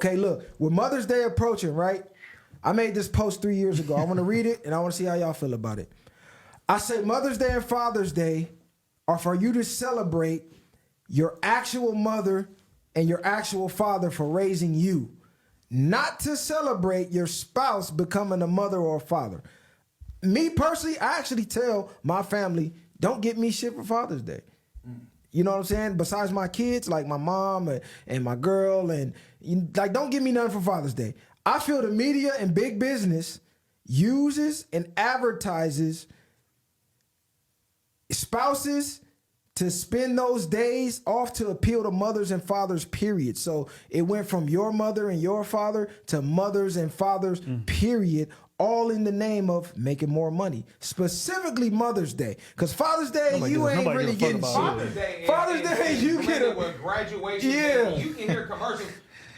Okay, look, with Mother's Day approaching, right? I made this post 3 years ago. I want to read it, and I want to see how y'all feel about it. I say Mother's Day and Father's Day are for you to celebrate your actual mother and your actual father for raising you, not to celebrate your spouse becoming a mother or a father. Me personally, I actually tell my family, don't get me shit for Father's Day. You know what I'm saying? Besides my kids, like my mom and my girl, and like, don't give me nothing for Father's Day. I feel the media and big business uses and advertises spouses to spend those days off to appeal to mothers and fathers, period. So it went from your mother and your father to mothers and fathers, period, all in the name of making more money. Specifically Mother's Day. Because Father's Day, you ain't really getting shit. Father's Day, you get it with graduation. Yeah. You can hear commercials.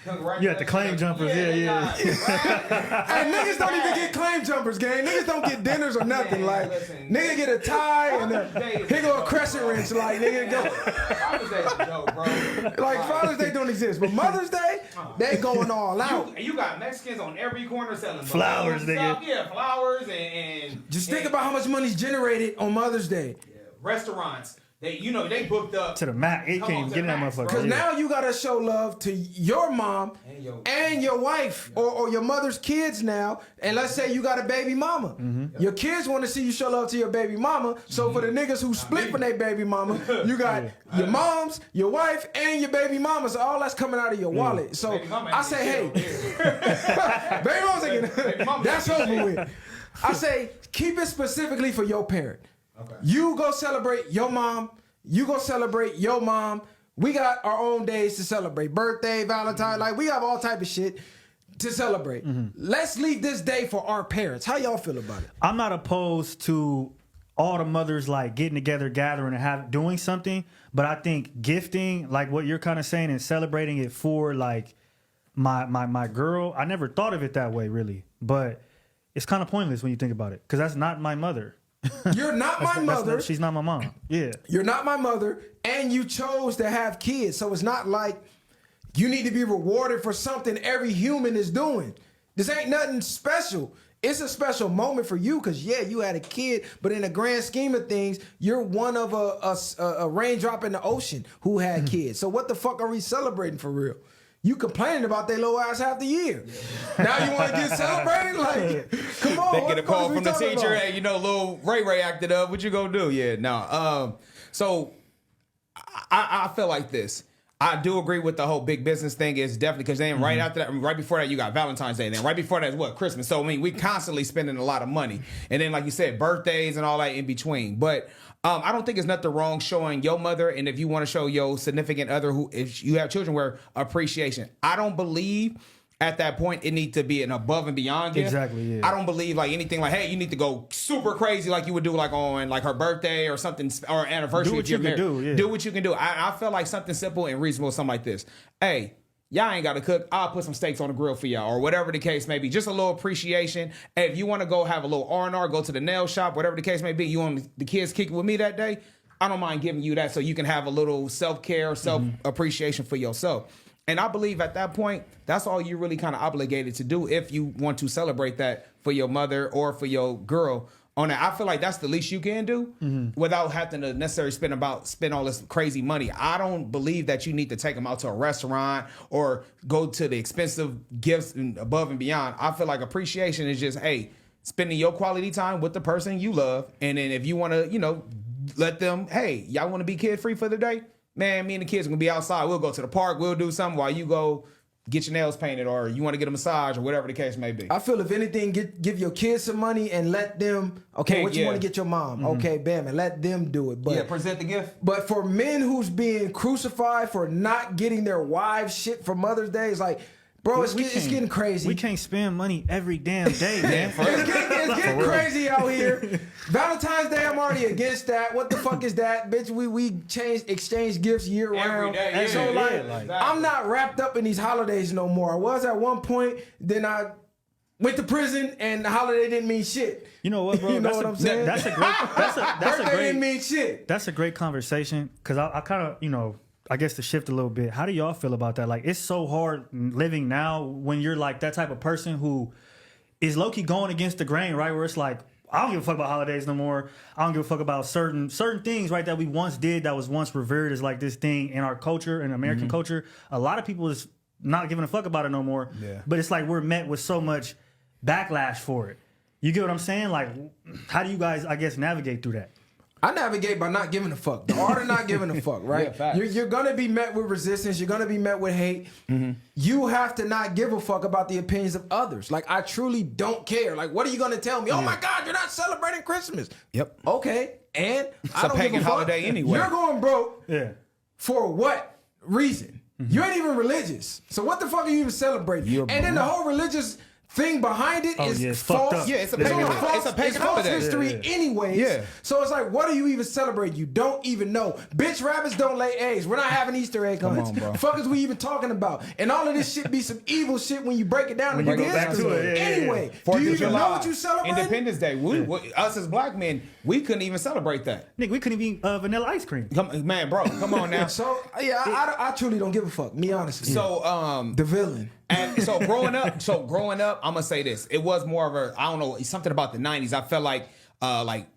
You got the claim jumpers, yeah. Hey, niggas don't even get claim jumpers, gang. Niggas don't get dinners or nothing. Man, like, listen, nigga get a tie and here go a crescent wrench. Like, nigga go. Father's Day is a joke, bro. Like, Father's Day don't exist. But Mother's Day, they going all out. You got Mexicans on every corner selling flowers, nigga. Stuff. Yeah, flowers and just think about how much money's generated on Mother's Day. Yeah, restaurants. They booked up to the max. It can't even get in that motherfucker. Because now you gotta show love to your mom and your wife or your mother's kids now. And let's say you got a baby mama. Mm-hmm. Your kids want to see you show love to your baby mama. So for the niggas who split from their baby mama, you got your moms, your wife, and your baby mama. So all that's coming out of your wallet. So I say, hey, baby mama's again. That's over with. I say, keep it specifically for your parent. Okay. You go celebrate your mom. You go celebrate your mom. We got our own days to celebrate. Birthday, Valentine. Like, we have all type of shit to celebrate. Let's leave this day for our parents. How y'all feel about it? I'm not opposed to all the mothers like getting together, gathering, and doing something. But I think gifting, like what you're kind of saying, and celebrating it for like my girl. I never thought of it that way, really. But it's kind of pointless when you think about it, because that's not my mother. You're not my mother. She's not my mom. Yeah. You're not my mother, and you chose to have kids. So it's not like you need to be rewarded for something every human is doing. This ain't nothing special. It's a special moment for you because, yeah, you had a kid, but in the grand scheme of things, you're one of a raindrop in the ocean who had kids. So what the fuck are we celebrating for real? You complaining about their low ass half the year. Yeah. Now you want to get celebrated? Like, come on. They get a call from the teacher. Hey, little Ray acted up. What you gonna do? Yeah, no. So I feel like this. I do agree with the whole big business thing. Is definitely because then right after that, right before that, you got Valentine's Day. Then right before that is what? Christmas. So I mean, we constantly spending a lot of money, and then like you said, birthdays and all that in between. But I don't think there's nothing wrong showing your mother, and if you want to show your significant other, who if you have children, where appreciation. I don't believe at that point it needs to be an above and beyond gift. Exactly. Yeah. I don't believe like anything like, hey, you need to go super crazy like you would do like on like her birthday or something or anniversary. Do what you can do. Yeah. Do what you can do. I feel like something simple and reasonable, something like this. Hey, y'all ain't got to cook. I'll put some steaks on the grill for y'all, or whatever the case may be. Just a little appreciation. Hey, if you want to go have a little R&R, go to the nail shop, whatever the case may be. You want the kids kicking with me that day? I don't mind giving you that so you can have a little self-care, self-appreciation for yourself. And I believe at that point, that's all you're really kind of obligated to do if you want to celebrate that for your mother or for your girl. On that, I feel like that's the least you can do without having to necessarily spend all this crazy money. I don't believe that you need to take them out to a restaurant or go to the expensive gifts and above and beyond. I feel like appreciation is just, hey, spending your quality time with the person you love. And then if you want to, let them, hey, y'all want to be kid free for the day? Man, me and the kids are going to be outside. We'll go to the park. We'll do something while you go get your nails painted, or you want to get a massage, or whatever the case may be. I feel if anything, give your kids some money and let them, what you want to get your mom? Okay, bam, and let them do it. But present the gift. But for men who's being crucified for not getting their wives shit for Mother's Day, it's like, bro, it's getting crazy. We can't spend money every damn day, man. It's getting crazy out here. Valentine's Day, I'm already against that. What the fuck is that, bitch? We exchange gifts year round. Every day, and so I'm not wrapped up in these holidays no more. I was at one point. Then I went to prison, and the holiday didn't mean shit. You know what, bro? You know what I'm saying? That's a great. Birthday didn't mean shit. That's a great conversation because I kind of I guess to shift a little bit, how do y'all feel about that? Like, it's so hard living now when you're like that type of person who is low-key going against the grain, right? Where it's like, I don't give a fuck about holidays no more. I don't give a fuck about certain things, right, that we once did, that was once revered as like this thing in our culture, in American culture. A lot of people is not giving a fuck about it no more. Yeah. But it's like we're met with so much backlash for it. You get what I'm saying? Like, how do you guys, I guess, navigate through that? I navigate by not giving a fuck. The art of not giving a fuck, right? Yeah, facts. You're going to be met with resistance. You're going to be met with hate. You have to not give a fuck about the opinions of others. Like, I truly don't care. Like, what are you going to tell me? Oh, my God, you're not celebrating Christmas. Yep. Okay, and It's a pagan holiday anyway. You're going broke For what reason? You ain't even religious. So what the fuck are you even celebrating? And then the whole religious thing behind it is false. Yeah, it's a pagan holiday. History anyways. Yeah. So it's like, what are you even celebrating? You don't even know. Bitch, rabbits don't lay eggs. We're not having Easter egg hunts. on, bro. Fuck is we even talking about? And all of this shit be some evil shit when you break it down. When you go back to it. Anyway, Fourth do you of even July, know what you celebrate? Independence Day. Us as black men, we couldn't even celebrate that. Nigga, we couldn't even eat vanilla ice cream. Man, bro, come on now. So yeah, I truly don't give a fuck. Me honestly. So the villain. And so growing up, I'm gonna say this. It was more of a, I don't know, something about the 90s. I felt like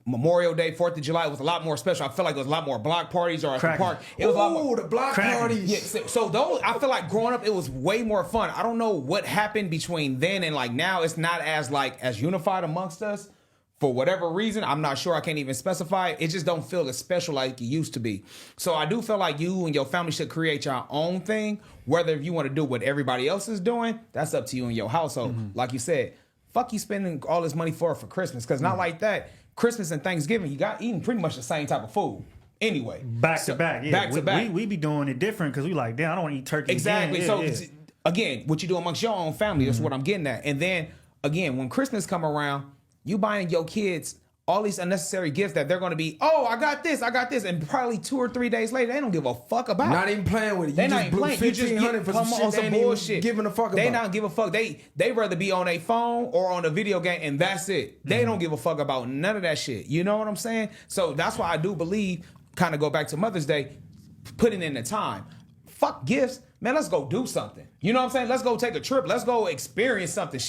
Memorial Day, 4th of July was a lot more special. I felt like there was a lot more block parties or at the park. It was a lot more. The block parties. Yeah, so those, I feel like growing up, it was way more fun. I don't know what happened between then and like now. It's not as unified amongst us. For whatever reason, I'm not sure. I can't even specify. It just don't feel as special like it used to be. So I do feel like you and your family should create your own thing. Whether if you want to do what everybody else is doing, that's up to you and your household. Like you said, fuck you spending all this money for Christmas. Because not like that. Christmas and Thanksgiving, you got eating pretty much the same type of food. Anyway. Back to back. Yeah. Back to back. We be doing it different because we like, damn, I don't want to eat turkey Exactly. again. So again, what you do amongst your own family, that's what I'm getting at. And then again, when Christmas come around, you buying your kids all these unnecessary gifts that they're going to be, oh, I got this, and probably 2 or 3 days later, they don't give a fuck about. Not even playing with it. They not even playing. You just get for come some on shit some they ain't bullshit. even giving a fuck about. They not give a fuck. They rather be on a phone or on a video game, and that's it. They don't give a fuck about none of that shit. You know what I'm saying? So that's why I do believe, kind of go back to Mother's Day, putting in the time. Fuck gifts, man. Let's go do something. You know what I'm saying? Let's go take a trip. Let's go experience something. Shit.